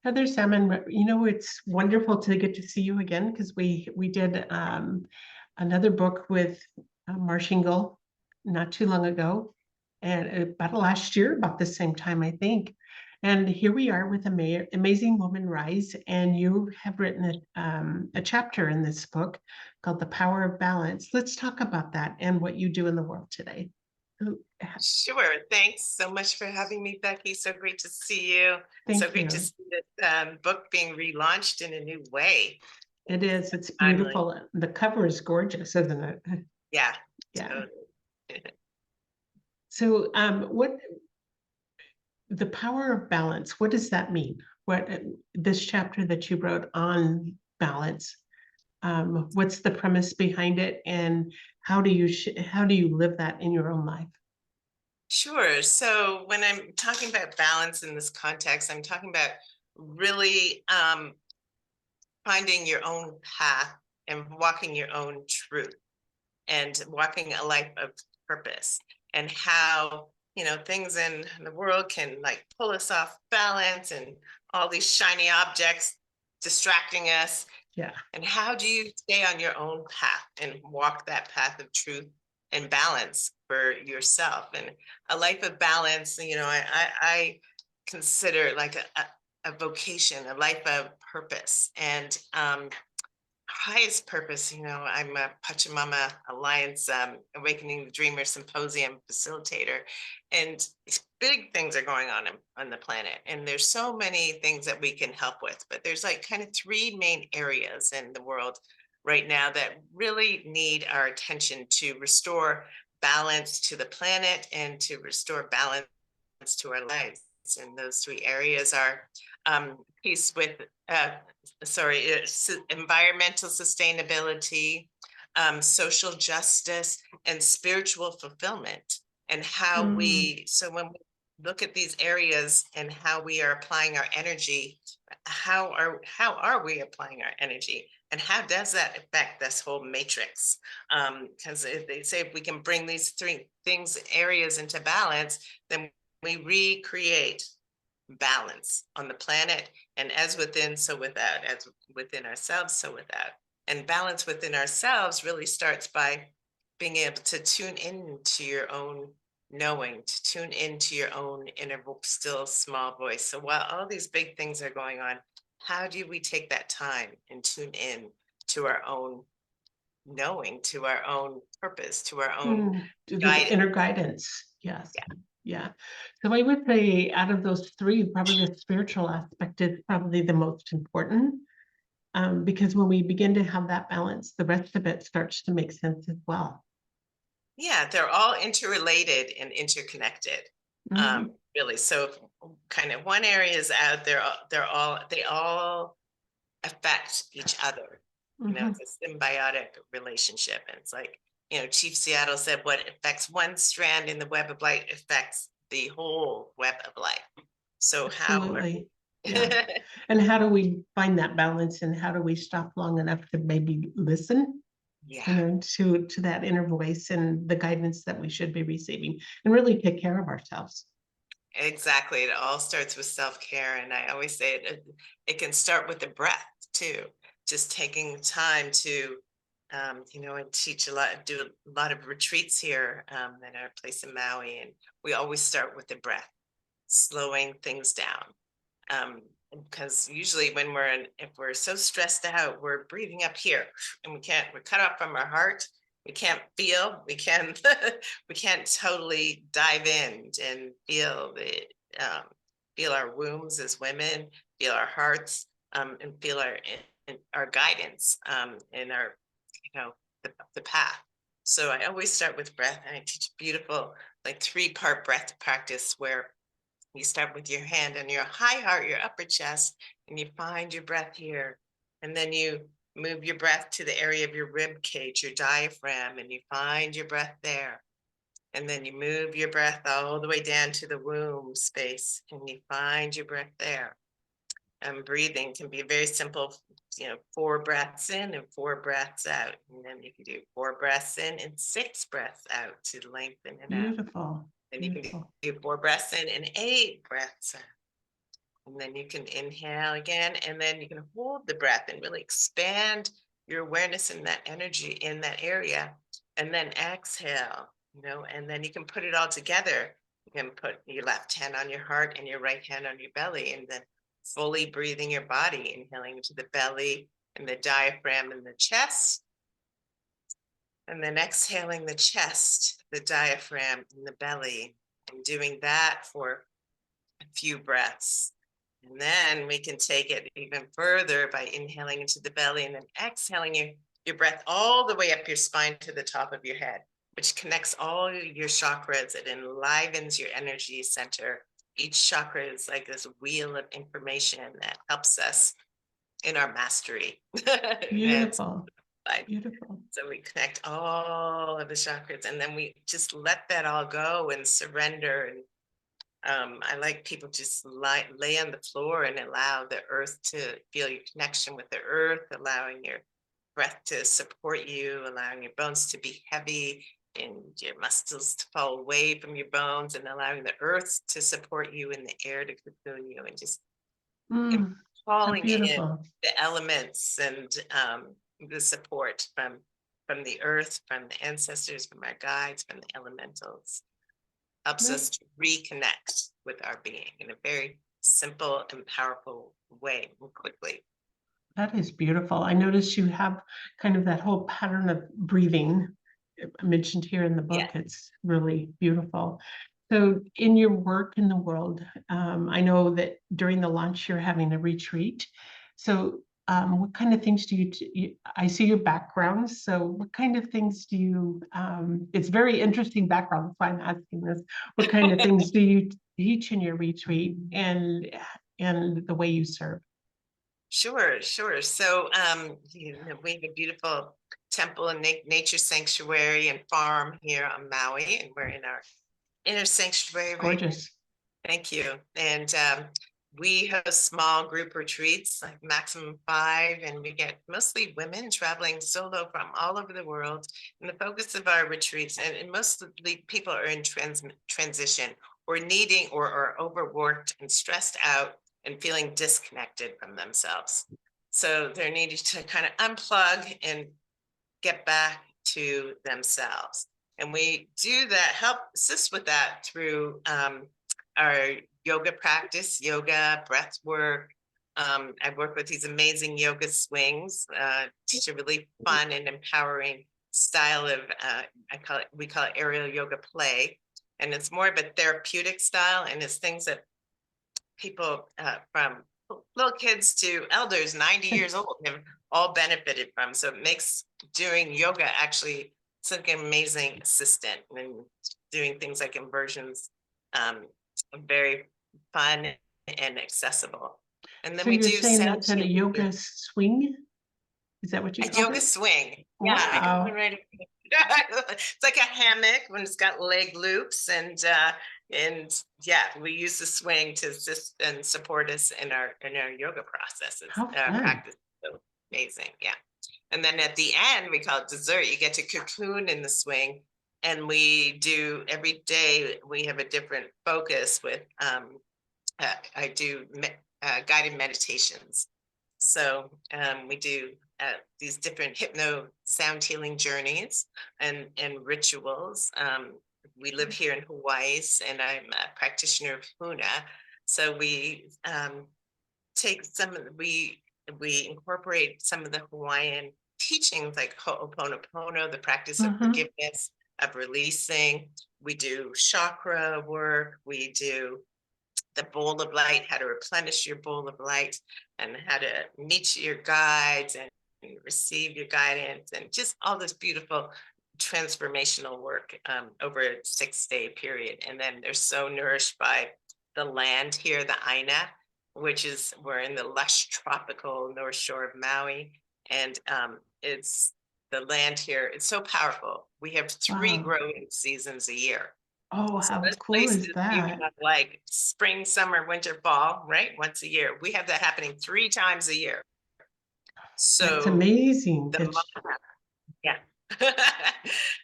Heather Salmon, it's wonderful to get to see you again because we did another book with Marshingle not too long ago, and about last year, about the same time, I think. And here we are with Amazing Woman Rise, and you have written a chapter in this book called The Power of Balance. Let's talk about that and what you do in the world today. Sure. Thanks so much for having me, Becky. So great to see you. So Thank great to you. see this book being relaunched in a new way. It is. It's Finally. beautiful. The cover is gorgeous, isn't it? Yeah, Yeah. totally. So, what the power of balance? What does that mean? What this chapter that you wrote on balance? What's the premise behind it, and how do you live that in your own life? Sure. So when I'm talking about balance in this context, I'm talking about really finding your own path and walking your own truth and walking a life of purpose, and how things in the world can like pull us off balance, and all these shiny objects distracting us. Yeah. And how do you stay on your own path and walk that path of truth and balance for yourself? And a life of balance, I consider like a vocation, a life of purpose. And highest purpose, I'm a Pachamama Alliance Awakening the Dreamer Symposium facilitator, and big things are going on the planet, and there's so many things that we can help with, but there's like kind of three main areas in the world right now that really need our attention to restore balance to the planet and to restore balance to our lives. And those three areas are peace with environmental sustainability, social justice, and spiritual fulfillment. And Mm, so when we look at these areas and how we are applying our energy, how are we applying our energy? And how does that affect this whole matrix? Because they say if we can bring these three things, areas into balance, then we recreate balance on the planet, and as within, so without, as within ourselves, so without. And balance within ourselves really starts by being able to tune into your own knowing, to tune into your own inner still small voice. So while all these big things are going on, how do we take that time and tune in to our own knowing, to our own purpose, to our own to the guidance? inner guidance. Yes. Yeah. Yeah. So I would say out of those three, probably the spiritual aspect is probably the most important. Because when we begin to have that balance, the rest of it starts to make sense as well. Yeah, they're all interrelated and interconnected, Mhm. really. So if kind of one area is out, they all affect each other. Mhm. It's a symbiotic relationship. And it's like, Chief Seattle said, what affects one strand in the web of light affects the whole web of life. So how are Absolutely. Yeah. And how do we find that balance, and how do we stop long enough to maybe listen, yeah. to that inner voice and the guidance that we should be receiving, and really take care of ourselves? Exactly. It all starts with self-care. And I always say it can start with the breath too. Just taking time to, I teach a lot, do a lot of retreats here at our place in Maui. And we always start with the breath, slowing things down. Because usually if we're so stressed out, we're breathing up here, and we're cut off from our heart. We can't feel, we can't totally dive in and um, feel our wombs as women, feel our hearts, and feel our guidance, and our, the path. So I always start with breath, and I teach beautiful, like 3-part breath practice where you start with your hand on your high heart, your upper chest, and you find your breath here. And then you move your breath to the area of your rib cage, your diaphragm, and you find your breath there. And then you move your breath all the way down to the womb space, and you find your breath there. And breathing can be very simple, 4 breaths in and 4 breaths out. And then you can do 4 breaths in and 6 breaths out to lengthen it out. Beautiful. And you can Beautiful. do 4 breaths in and 8 breaths out. And then you can inhale again, and then you can hold the breath and really expand your awareness in that energy in that area. And then exhale, and then you can put it all together. You can put your left hand on your heart and your right hand on your belly, and then fully breathing your body, inhaling into the belly and the diaphragm and the chest. And then exhaling the chest, the diaphragm, and the belly, and doing that for a few breaths. And then we can take it even further by inhaling into the belly and then exhaling your breath all the way up your spine to the top of your head, which connects all your chakras. It enlivens your energy center. Each chakra is like this wheel of information that helps us in our mastery. That's Beautiful. like, Beautiful. so we connect all of the chakras, and then we just let that all go and surrender. And I like people just lay on the floor and allow the earth to feel your connection with the earth, allowing your breath to support you, allowing your bones to be heavy and your muscles to fall away from your bones, and allowing the earth to support you and the air to cocoon you, and just How calling in beautiful. the elements and the support from the earth, from the ancestors, from our guides, from the elementals. Helps That, us to reconnect with our being in a very simple and powerful way and quickly. that is beautiful. I noticed you have kind of that whole pattern of breathing mentioned here in the Yeah. book. It's really beautiful. So, in your work in the world, I know that during the launch you're having a retreat. So, what kind of things do I see your background. So, what kind of things do you? It's very interesting background. That's why I'm asking this. What kind of things do you teach in your retreat, and the way you serve? Sure, sure. So we have a beautiful temple and nature sanctuary and farm here on Maui, and we're in our inner sanctuary right. Gorgeous. Thank you. And we host small group retreats, like maximum 5, and we get mostly women traveling solo from all over the world. And the focus of our retreats, and mostly people are in transition or needing or are overworked and stressed out and feeling disconnected from themselves. So they're needing to kind of unplug and get back to themselves. And we do that, help assist with that through our yoga practice, yoga, breath work. I work with these amazing yoga swings, teach a really fun and empowering style of, we call it aerial yoga play. And it's more of a therapeutic style, and it's things that people from little kids to elders, 90 years old, have all benefited from. So it makes doing yoga actually such an amazing assistant, and doing things like inversions very fun and accessible. And then So we you're do saying sound that's in a healing. yoga swing? Is that what you A called yoga it? swing. Yeah, I got one Wow. right. It's like a hammock when it's got leg loops, and yeah, we use the swing to assist and support us in our yoga processes, How fun. practice. So amazing, yeah. And then at the end, we call it dessert. You get to cocoon in the swing, and we do every day. We have a different focus with. I do guided meditations. So we do these different hypno sound healing journeys and rituals. We live here in Hawaii, and I'm a practitioner of Huna. So we take we incorporate some of the Hawaiian teachings, like Ho'oponopono, the practice of Mhm. forgiveness, of releasing. We do chakra work. We do the bowl of light, how to replenish your bowl of light, and how to meet your guides and receive your guidance, and just all this beautiful transformational work over a 6-day period. And then they're so nourished by the land here, the Aina, which is, we're in the lush tropical North Shore of Maui. And it's the land here, it's so powerful. We have 3 Wow. growing seasons a year. Oh, So how most cool places is you that? have like spring, summer, winter, fall, right? Once a year. We have that happening 3 times a year. That's So amazing. the That's yeah.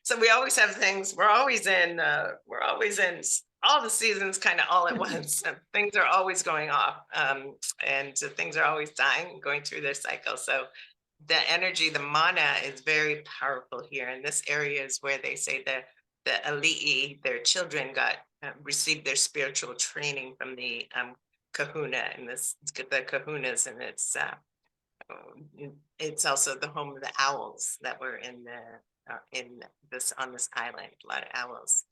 So we always have things. We're always in all the seasons kind of all at once. And things are always going off, and things are always dying, going through their cycle. So the energy, the mana is very powerful here. And this area is where they say the Ali'i, their children got received their spiritual training from the Kahuna, and this the Kahunas, and it's also the home of the owls that were in this on this island. A lot of owls.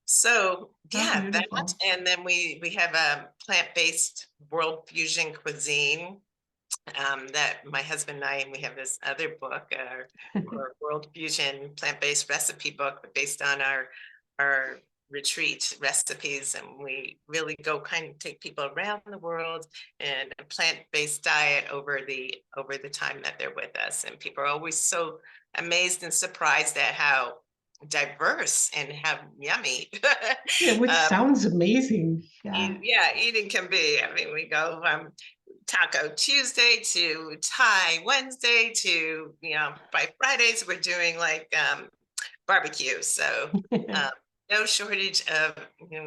So How yeah, that, beautiful. and then we have a plant-based world fusion cuisine that my husband and I, and we have this other book, our world fusion plant-based recipe book based on our retreat recipes, and we really go kind of take people around the world and a plant-based diet over the time that they're with us, and people are always so amazed and surprised at how diverse and how yummy Yeah, which um, sounds amazing. Yeah. yeah, eating can be. I mean, we go Taco Tuesday to Thai Wednesday to, by Fridays we're doing like barbecue. So um, no shortage of,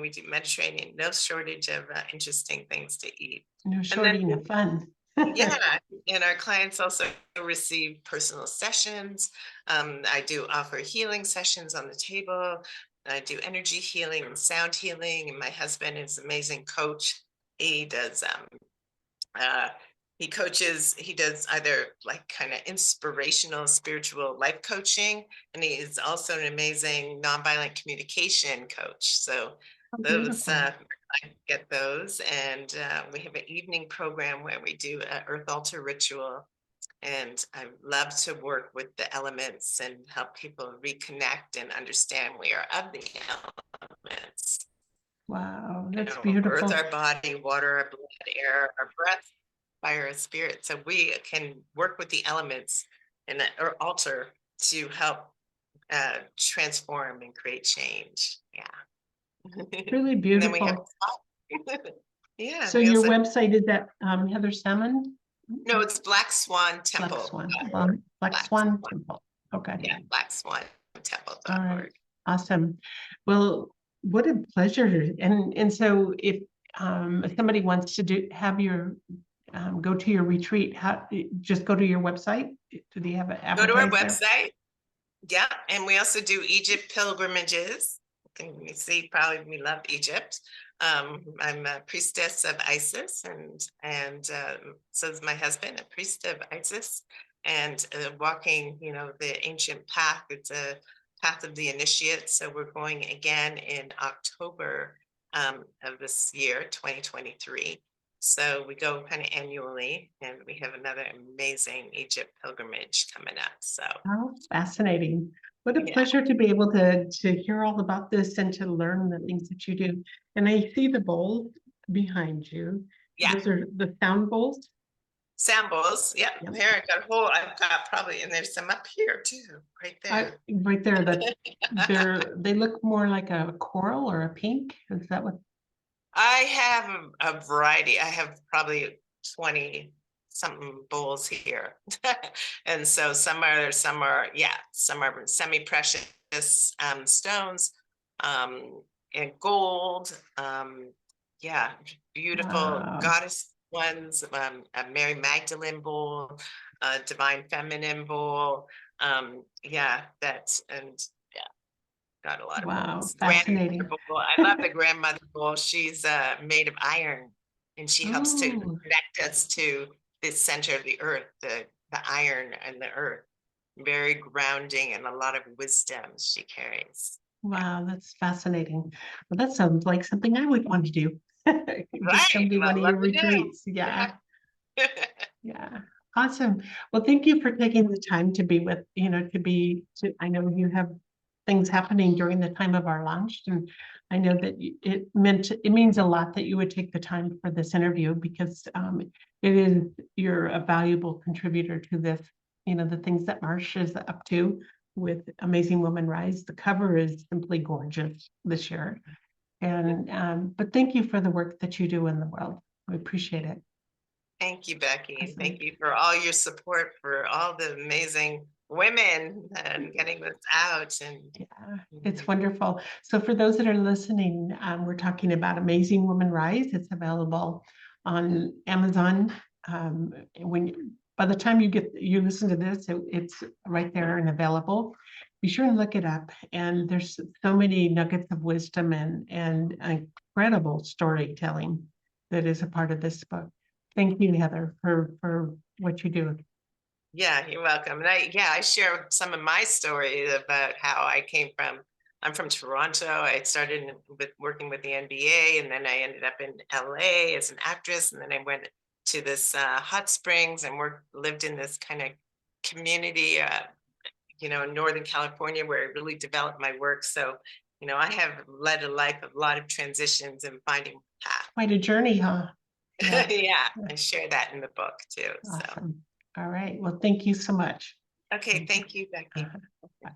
we do Mediterranean, no shortage of interesting things to eat. No And then, shorting of fun. yeah, and our clients also receive personal sessions. I do offer healing sessions on the table. I do energy healing and sound healing. And my husband is an amazing coach. He does uh, he does either like kind of inspirational spiritual life coaching, and he is also an amazing nonviolent communication coach. So How those beautiful. I get those, and we have an evening program where we do an earth altar ritual, and I love to work with the elements and help people reconnect and understand we are of the elements. Wow, You that's know, earth, beautiful. our body, water, our blood, air, our breath, fire, and spirit. So we can work with the elements and or alter to help transform and create change. Yeah. Really And then we have beautiful. yeah, So we your also website is at Heather Salmon? no, it's Black Swan Black Temple. Swan. Black Black Swan Swan. Temple. Okay. Yeah, Black Swan All right. Temple.org. Awesome. Well, what a pleasure. And so if somebody wants to have your go to your retreat, just go to your website? Do they have it Go to our advertised there? website. Yeah, and we also do Egypt pilgrimages. And you see, probably we love Egypt. I'm a priestess of Isis, and so is my husband, a priest of Isis, and walking, the ancient path. It's a path of the initiate. So we're going again in October of this year, 2023. So we go kind of annually, and we have another amazing Egypt pilgrimage coming up. So Oh, fascinating. What a yeah. pleasure to be able to hear all about this and to learn the things that you do. And I see the bowls behind you. Yeah, Those are the sound bowls. samples. Yeah, Yep. here I got a whole. I've got probably, and there's some up here too, right there. Right there, they look more like a coral or a pink. Is that what? I have a variety. I have probably 20 something bowls here, and so some are semi-precious stones, um, and gold. Yeah, beautiful Wow. goddess ones. A Mary Magdalene bowl, a Divine Feminine bowl. Yeah, that's and got a lot of Wow. bowls. Grandmother Fascinating. bowl. I love the grandmother bowl. She's made of iron, and she helps to Oh, connect us to the center of the earth, the iron and the earth. Very grounding and a lot of wisdom she carries. Yeah. wow. That's fascinating. Well, that sounds like something I would want to do. Just Right. come to I one of love your to do. retreats. Yeah. Yeah. Yeah. Awesome. Well, thank you for taking the time to be with, I know you have things happening during the time of our launch, and I know that it means a lot that you would take the time for this interview because you're a valuable contributor to this, the things that Marsh is up to with Amazing Woman Rise. The cover is simply gorgeous this year. But thank you for the work that you do in the world. We appreciate it. Thank you, Becky. Awesome. Thank you for all your support, for all the amazing women and getting this out and Yeah, it's wonderful. So for those that are listening, we're talking about Amazing Woman Rise. It's available on Amazon. By the time you listen to this, it's right there and available. Be sure and look it up. And there's so many nuggets of wisdom and incredible storytelling that is a part of this book. Thank you, Heather, for what you do. yeah, you're welcome. And I share some of my story about how I'm from Toronto. I started with working with the NBA, and then I ended up in LA as an actress. And then I went to this hot springs and lived in this kind of community, in Northern California, where I really developed my work. So, I have led a life of a lot of transitions and finding path. Quite a journey, huh? Yeah, Yeah, I share that in the book too. So, awesome. All right. Well, thank you so much. okay, thank you, Becky. Uh-huh. Bye.